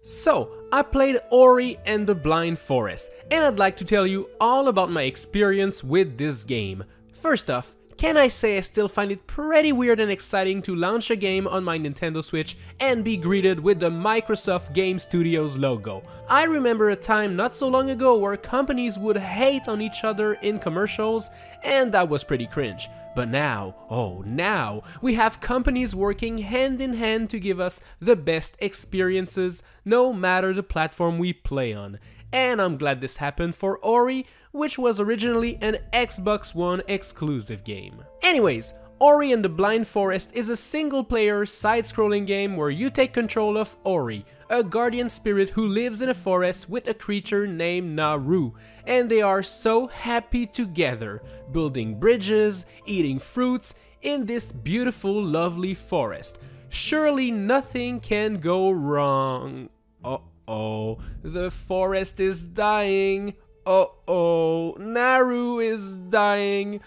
So, I played Ori and the Blind Forest, and I'd like to tell you all about my experience with this game. First off, can I say I still find it pretty weird and exciting to launch a game on my Nintendo Switch and be greeted with the Microsoft Game Studios logo. I remember a time not so long ago where companies would hate on each other in commercials, and that was pretty cringe. But now, now, we have companies working hand in hand to give us the best experiences, no matter the platform we play on. And I'm glad this happened for Ori, which was originally an Xbox One exclusive game. Anyways, Ori and the Blind Forest is a single-player, side-scrolling game where you take control of Ori, a guardian spirit who lives in a forest with a creature named Naru, and they are so happy together, building bridges, eating fruits in this beautiful, lovely forest. Surely nothing can go wrong. Uh-oh, the forest is dying. Uh-oh, Naru is dying.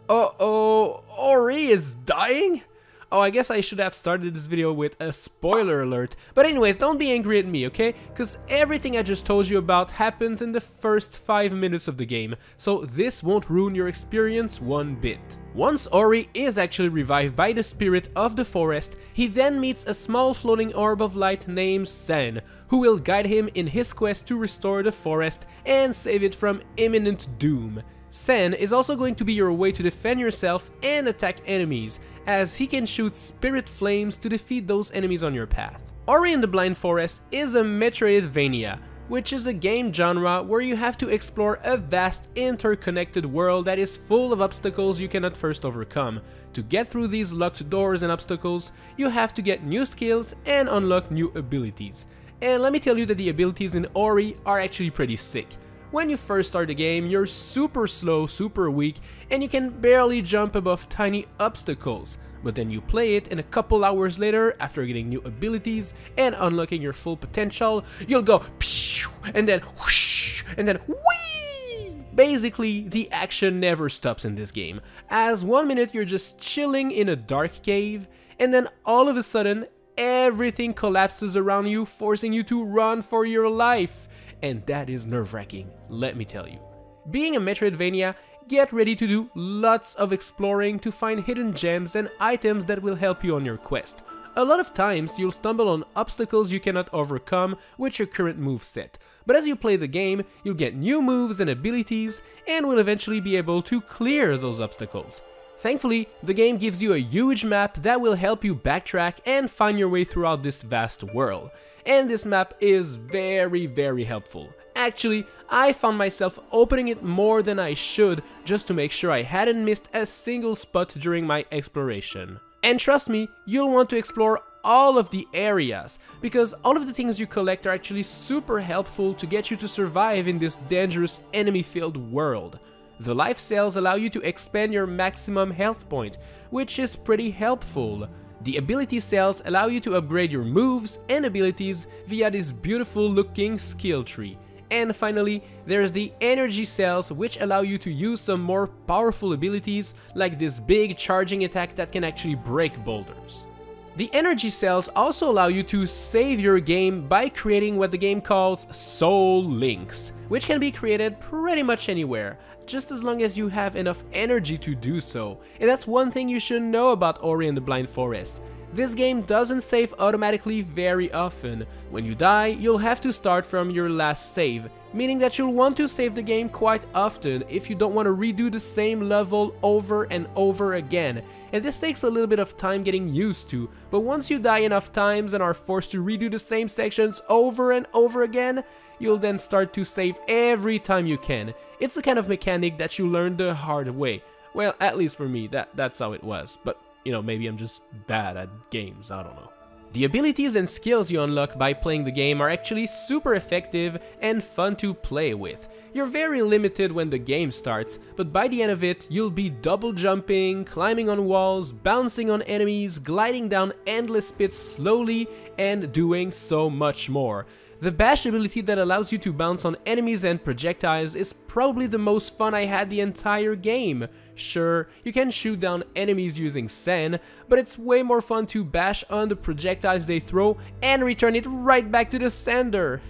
Uh-oh, Ori is dying? Oh, I guess I should have started this video with a spoiler alert. But anyways, don't be angry at me, okay? Because everything I just told you about happens in the first 5 minutes of the game, so this won't ruin your experience one bit. Once Ori is actually revived by the spirit of the forest, he then meets a small floating orb of light named Sen, who will guide him in his quest to restore the forest and save it from imminent doom. Sen is also going to be your way to defend yourself and attack enemies, as he can shoot spirit flames to defeat those enemies on your path. Ori and the Blind Forest is a Metroidvania, which is a game genre where you have to explore a vast interconnected world that is full of obstacles you cannot first overcome. To get through these locked doors and obstacles, you have to get new skills and unlock new abilities. And let me tell you that the abilities in Ori are actually pretty sick. When you first start the game, you're super slow, super weak, and you can barely jump above tiny obstacles. But then you play it, and a couple hours later, after getting new abilities and unlocking your full potential, you'll go pshh, and then whoosh, and then whee! Basically, the action never stops in this game, as 1 minute you're just chilling in a dark cave, and then all of a sudden, everything collapses around you, forcing you to run for your life. And that is nerve-wracking, let me tell you. Being a Metroidvania, get ready to do lots of exploring to find hidden gems and items that will help you on your quest. A lot of times you'll stumble on obstacles you cannot overcome with your current moveset, but as you play the game, you'll get new moves and abilities and will eventually be able to clear those obstacles. Thankfully, the game gives you a huge map that will help you backtrack and find your way throughout this vast world. And this map is very helpful. Actually, I found myself opening it more than I should just to make sure I hadn't missed a single spot during my exploration. And trust me, you'll want to explore all of the areas, because all of the things you collect are actually super helpful to get you to survive in this dangerous enemy-filled world. The life cells allow you to expand your maximum health point, which is pretty helpful. The ability cells allow you to upgrade your moves and abilities via this beautiful looking skill tree. And finally, there's the energy cells, which allow you to use some more powerful abilities like this big charging attack that can actually break boulders. The energy cells also allow you to save your game by creating what the game calls soul links, which can be created pretty much anywhere, just as long as you have enough energy to do so. And that's one thing you should know about Ori and the Blind Forest. This game doesn't save automatically very often. When you die, you'll have to start from your last save, meaning that you'll want to save the game quite often if you don't want to redo the same level over and over again. And this takes a little bit of time getting used to, but once you die enough times and are forced to redo the same sections over and over again, you'll then start to save every time you can. It's a kind of mechanic that you learn the hard way. Well, at least for me, that's how it was, but you know, maybe I'm just bad at games, I don't know. The abilities and skills you unlock by playing the game are actually super effective and fun to play with. You're very limited when the game starts, but by the end of it, you'll be double jumping, climbing on walls, bouncing on enemies, gliding down endless pits slowly, and doing so much more. The bash ability that allows you to bounce on enemies and projectiles is probably the most fun I had the entire game. Sure, you can shoot down enemies using sand, but it's way more fun to bash on the projectiles they throw and return it right back to the sender.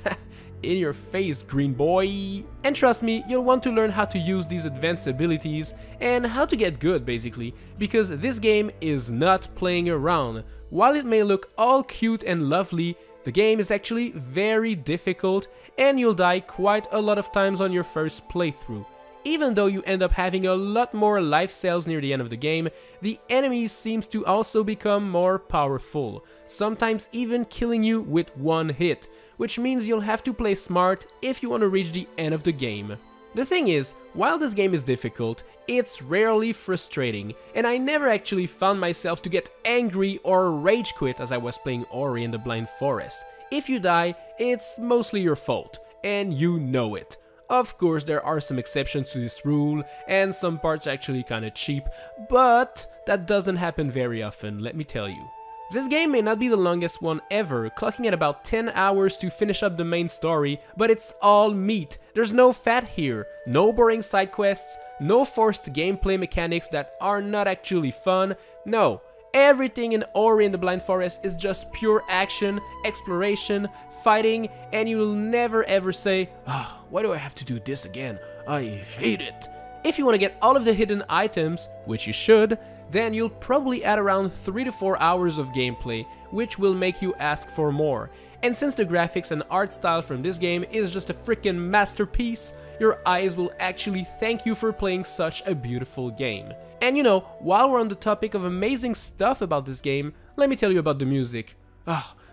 In your face, green boy. And trust me, you'll want to learn how to use these advanced abilities and how to get good basically, because this game is not playing around. While it may look all cute and lovely, the game is actually very difficult and you'll die quite a lot of times on your first playthrough. Even though you end up having a lot more life cells near the end of the game, the enemies seems to also become more powerful, sometimes even killing you with one hit, which means you'll have to play smart if you want to reach the end of the game. The thing is, while this game is difficult, it's rarely frustrating, and I never actually found myself to get angry or rage quit as I was playing Ori and the Blind Forest. If you die, it's mostly your fault, and you know it. Of course, there are some exceptions to this rule, and some parts are actually kinda cheap, but that doesn't happen very often, let me tell you. This game may not be the longest one ever, clocking at about 10 hours to finish up the main story, but it's all meat. There's no fat here, no boring side quests, no forced gameplay mechanics that are not actually fun. No, everything in Ori and the Blind Forest is just pure action, exploration, fighting, and you'll never ever say, "Ah, why do I have to do this again? I hate it." If you want to get all of the hidden items, which you should, then you'll probably add around 3 to 4 hours of gameplay, which will make you ask for more. And since the graphics and art style from this game is just a freaking masterpiece, your eyes will actually thank you for playing such a beautiful game. And you know, while we're on the topic of amazing stuff about this game, let me tell you about the music.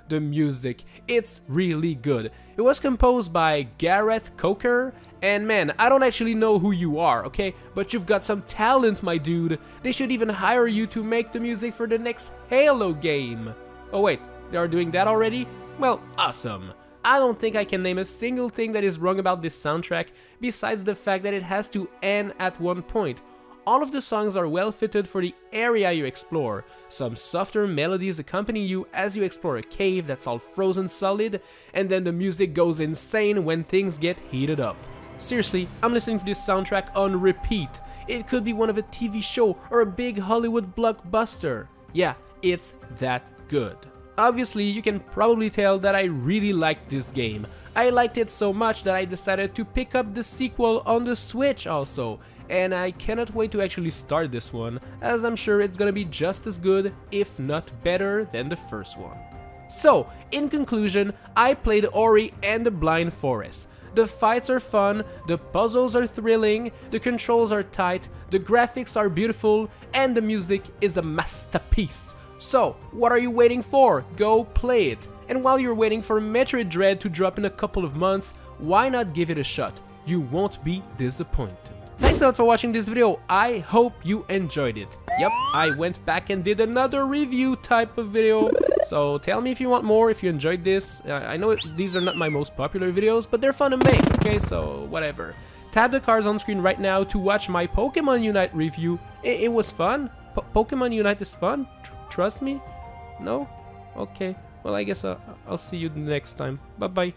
The music, it's really good. It was composed by Gareth Coker, and man, I don't actually know who you are, okay? But you've got some talent, my dude. They should even hire you to make the music for the next Halo game. Oh wait, they are doing that already? Well, awesome. I don't think I can name a single thing that is wrong about this soundtrack, besides the fact that it has to end at one point. All of the songs are well fitted for the area you explore. Some softer melodies accompany you as you explore a cave that's all frozen solid, and then the music goes insane when things get heated up. Seriously, I'm listening to this soundtrack on repeat. It could be one of a TV show or a big Hollywood blockbuster. Yeah, it's that good. Obviously, you can probably tell that I really liked this game. I liked it so much that I decided to pick up the sequel on the Switch also, and I cannot wait to actually start this one, as I'm sure it's gonna be just as good, if not better, than the first one. So, in conclusion, I played Ori and the Blind Forest. The fights are fun, the puzzles are thrilling, the controls are tight, the graphics are beautiful, and the music is a masterpiece. So, what are you waiting for? Go play it! And while you're waiting for Metroid Dread to drop in a couple of months, why not give it a shot? You won't be disappointed. Thanks a lot for watching this video, I hope you enjoyed it. Yep, I went back and did another review type of video, so tell me if you want more, if you enjoyed this. I know these are not my most popular videos, but they're fun to make, okay, so whatever. Tap the cards on screen right now to watch my Pokemon Unite review. It was fun. Pokemon Unite is fun, trust me. No? Okay, well I guess I'll see you next time. Bye bye.